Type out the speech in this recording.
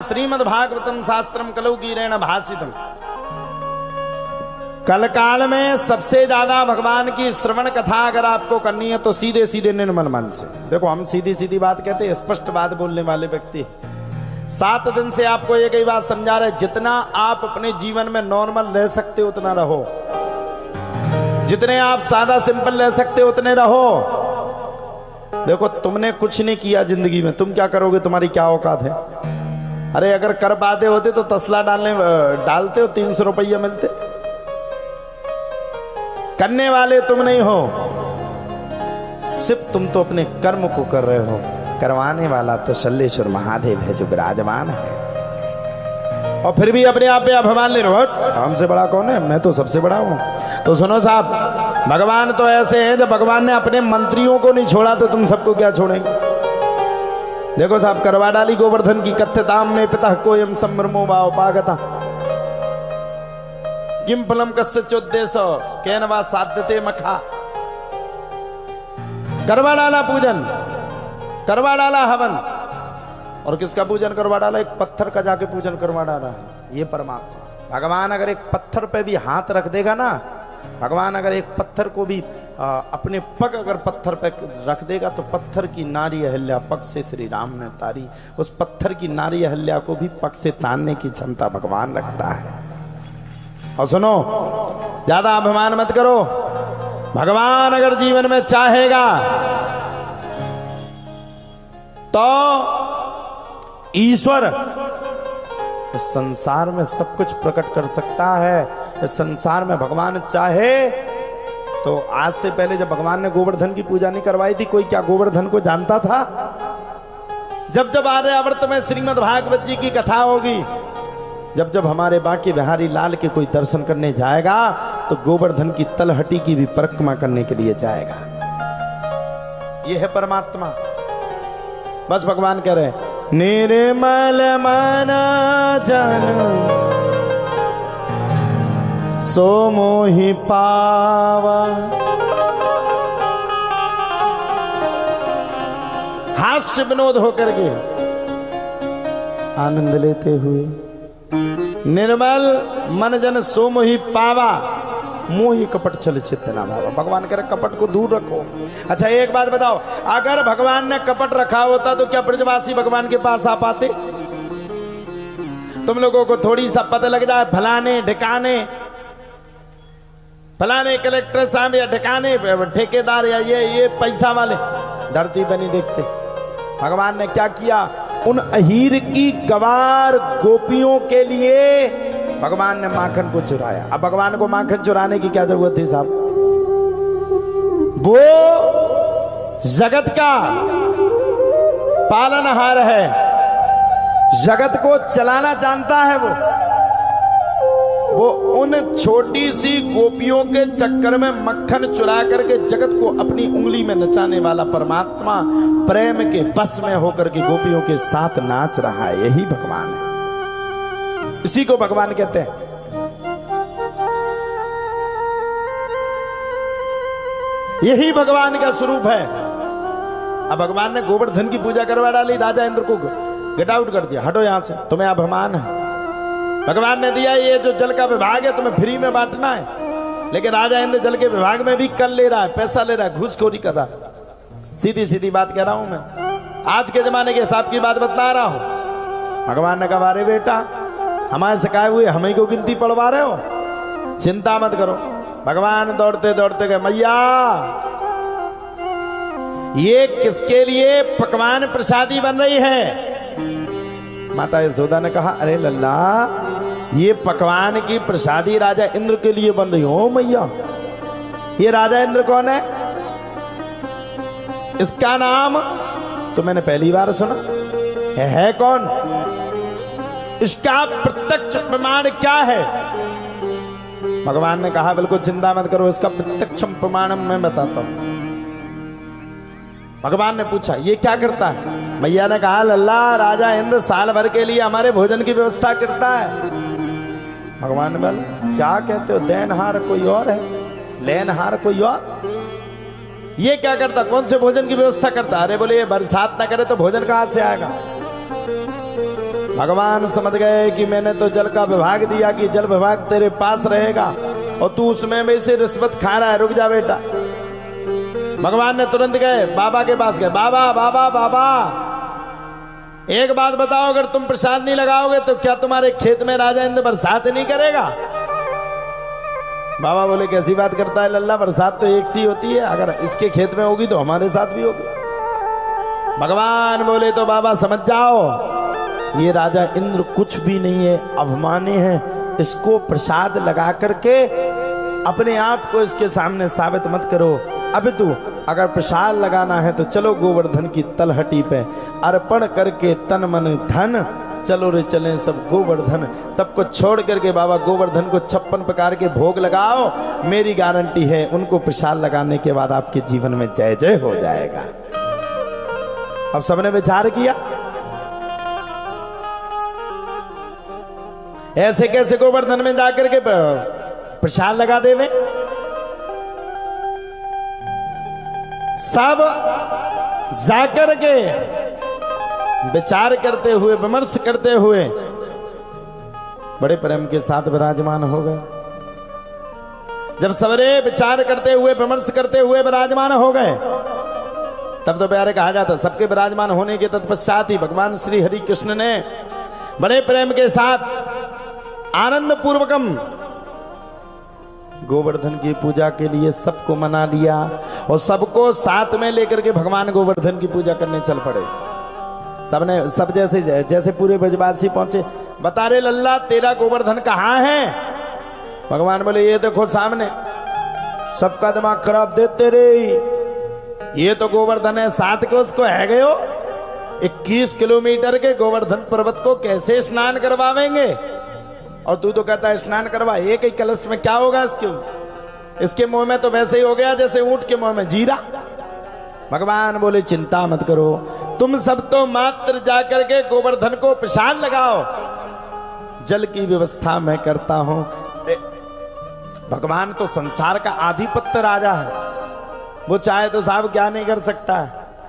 श्रीमद्भागवतम शास्त्रम कलौ कीरेण भाषितम। कल काल में सबसे ज्यादा भगवान की श्रवण कथा अगर आपको करनी है तो सीधे सीधे निर्मल मन से। देखो हम सीधी सीधी बात कहते हैं, स्पष्ट बात बोलने वाले व्यक्ति। 7 दिन से आपको एक ही बात समझा रहे, जितना आप अपने जीवन में नॉर्मल रह सकते हो उतना रहो, जितने आप सादा सिंपल रह सकते हो उतने रहो। देखो तुमने कुछ नहीं किया जिंदगी में, तुम क्या करोगे, तुम्हारी क्या औकात है। अरे अगर कर पाते होते तो तसला डालते हो, 300 रुपये मिलते। करने वाले तुम नहीं हो, सिर्फ तुम तो अपने कर्म को कर रहे हो। करवाने वाला तो शल्लेश्वर महादेव है जो विराजमान है। और फिर भी अपने आप पे अभिमान ले रहे हो, हमसे बड़ा कौन है, मैं तो सबसे बड़ा हूं। तो सुनो साहब, भगवान तो ऐसे हैं, जब भगवान ने अपने मंत्रियों को नहीं छोड़ा तो तुम सबको क्या छोड़ेंगे। देखो साहब, करवा डाली गोवर्धन की कथ्यताम में पिता कोयम सम्भ्रमो वा उपागता किम फलम कस्य चोद्देश्य केन वा साध्यते मखा। करवा डाला पूजन, करवा डाला हवन, और किसका पूजन करवा डाला, एक पत्थर का जाके पूजन करवा डाला। ये परमात्मा भगवान अगर एक पत्थर पे भी हाथ रख देगा ना, भगवान अगर एक पत्थर को भी अपने पग अगर पत्थर पे रख देगा तो पत्थर की नारी अहल्या पग से श्री राम ने तारी। उस पत्थर की नारी अहल्या को भी पग से तारने की क्षमता भगवान रखता है। और सुनो, ज्यादा अभिमान मत करो। भगवान अगर जीवन में चाहेगा तो ईश्वर इस संसार में सब कुछ प्रकट कर सकता है। इस संसार में भगवान चाहे तो आज से पहले जब भगवान ने गोवर्धन की पूजा नहीं करवाई थी, कोई क्या गोवर्धन को जानता था। जब जब आर्यावर्त में श्रीमद् भागवत जी की कथा होगी, जब जब हमारे बांके बिहारी लाल के कोई दर्शन करने जाएगा तो गोवर्धन की तलहटी की भी परिक्रमा करने के लिए जाएगा। यह है परमात्मा। बस भगवान कह रहे, निर्मल मन जन सो मोहि पावा। हास्य विनोद होकर के आनंद लेते हुए, निर्मल मन जन सो मोहि पावा, मोहि कपट छल चित्त ना भावा। भगवान कह रहे कपट को दूर रखो। अच्छा एक बात बताओ, अगर भगवान ने कपट रखा होता तो क्या ब्रजवासी भगवान के पास आ पाते। तुम लोगों को थोड़ी सा पता लग जाए, फलाने ढिकाने, फलाने कलेक्टर साहब या ढिकाने ठेकेदार या ये पैसा वाले धरती पे नहीं देखते। भगवान ने क्या किया, उन अहीर की गवार गोपियों के लिए भगवान ने माखन को चुराया। अब भगवान को माखन चुराने की क्या जरूरत थी साहब, वो जगत का पालनहार है, जगत को चलाना जानता है। वो उन छोटी सी गोपियों के चक्कर में मक्खन चुरा करके जगत को अपनी उंगली में नचाने वाला परमात्मा प्रेम के बस में होकर के गोपियों के साथ नाच रहा है। यही भगवान है, इसी को भगवान कहते हैं। यही भगवान का स्वरूप है। अब भगवान ने गोवर्धन की पूजा करवा डाली, राजा इंद्र को गेट आउट कर दिया, हटो यहां से, तुम्हें अभिमान है। भगवान ने दिया ये जो जल का विभाग है तुम्हें फ्री में बांटना है, लेकिन राजा इंद्र जल के विभाग में भी कर ले रहा है, पैसा ले रहा है, घूसखोरी कर रहा है। सीधी सीधी बात कह रहा हूं मैं, आज के जमाने के हिसाब की बात बतला रहा हूं। भगवान ने कहा, अरे बेटा हमारे सिखाए हुए हमें को गिनती पढ़वा रहे हो, चिंता मत करो। भगवान दौड़ते दौड़ते गए, मैया ये किसके लिए पकवान प्रसादी बन रही है। माता यशोदा ने कहा, अरे लल्ला ये पकवान की प्रसादी राजा इंद्र के लिए बन रही हो मैया। ये राजा इंद्र कौन है, इसका नाम तो मैंने पहली बार सुना है कौन, इसका प्रत्यक्ष प्रमाण क्या है। भगवान ने कहा, बिल्कुल चिंता मत करो, इसका प्रत्यक्ष प्रमाण मैं बताता हूं। भगवान ने पूछा, ये क्या करता है। मैया ने कहा, लल्ला राजा इंद्र साल भर के लिए हमारे भोजन की व्यवस्था करता है। भगवान ने बोला, क्या कहते हो, देनहार कोई और है, लेनहार कोई और। ये क्या करता, कौन से भोजन की व्यवस्था करता। अरे बोले ये बरसात ना करे तो भोजन कहां से आएगा। भगवान समझ गए कि मैंने तो जल का विभाग दिया कि जल विभाग तेरे पास रहेगा और तू उसमें में से रिश्वत खा रहा है, रुक जा बेटा। भगवान ने तुरंत गए बाबा के पास गए, बाबा बाबा बाबा एक बात बताओ, अगर तुम प्रसाद नहीं लगाओगे तो क्या तुम्हारे खेत में राजा इंद्र बरसात नहीं करेगा? बाबा बोले कैसी बात करता है लल्ला, बरसात तो एक सी होती है, अगर इसके खेत में होगी तो हमारे साथ भी होगी। भगवान बोले तो बाबा समझ जाओ, ये राजा इंद्र कुछ भी नहीं है, अभिमानी है, इसको प्रसाद लगा करके अपने आप को इसके सामने साबित मत करो। अब तू अगर प्रसाद लगाना है तो चलो गोवर्धन की तलहटी पे अर्पण करके तन मन धन, चलो रे चलें सब गोवर्धन। सबको छोड़ करके बाबा गोवर्धन को 56 प्रकार के भोग लगाओ, मेरी गारंटी है उनको प्रसाद लगाने के बाद आपके जीवन में जय जय हो जाएगा। अब सबने विचार किया ऐसे कैसे गोवर्धन में जाकर के प्रसाद लगा देवे। सब जाकर के विचार करते हुए विमर्श करते हुए बड़े प्रेम के साथ विराजमान हो गए। जब सवेरे विचार करते हुए विमर्श करते हुए विराजमान हो गए तब तो प्यारे कहा जाता सबके विराजमान होने के तत्पश्चात ही भगवान श्री हरि कृष्ण ने बड़े प्रेम के साथ आनंद पूर्वकम गोवर्धन की पूजा के लिए सबको मना लिया और सबको साथ में लेकर के भगवान गोवर्धन की पूजा करने चल पड़े। सबने सब जैसे पूरे ब्रजवासी पहुंचे, बता रे लल्ला तेरा गोवर्धन कहाँ है? भगवान बोले ये देखो सामने। सबका दिमाग खराब देते रे, ये तो गोवर्धन है, साथ के उसको है गए हो 21 किलोमीटर के गोवर्धन पर्वत को कैसे स्नान करवावेंगे? और तू तो कहता है स्नान करवा, एक ही कलश में क्या होगा इसके मुंह में तो वैसे ही हो गया जैसे ऊंट के मुंह में जीरा। भगवान बोले चिंता मत करो, तुम सब तो मात्र जाकर के गोवर्धन को प्रसाद लगाओ, जल की व्यवस्था मैं करता हूं। भगवान तो संसार का आधिपत्य राजा है, वो चाहे तो साहब क्या नहीं कर सकता है।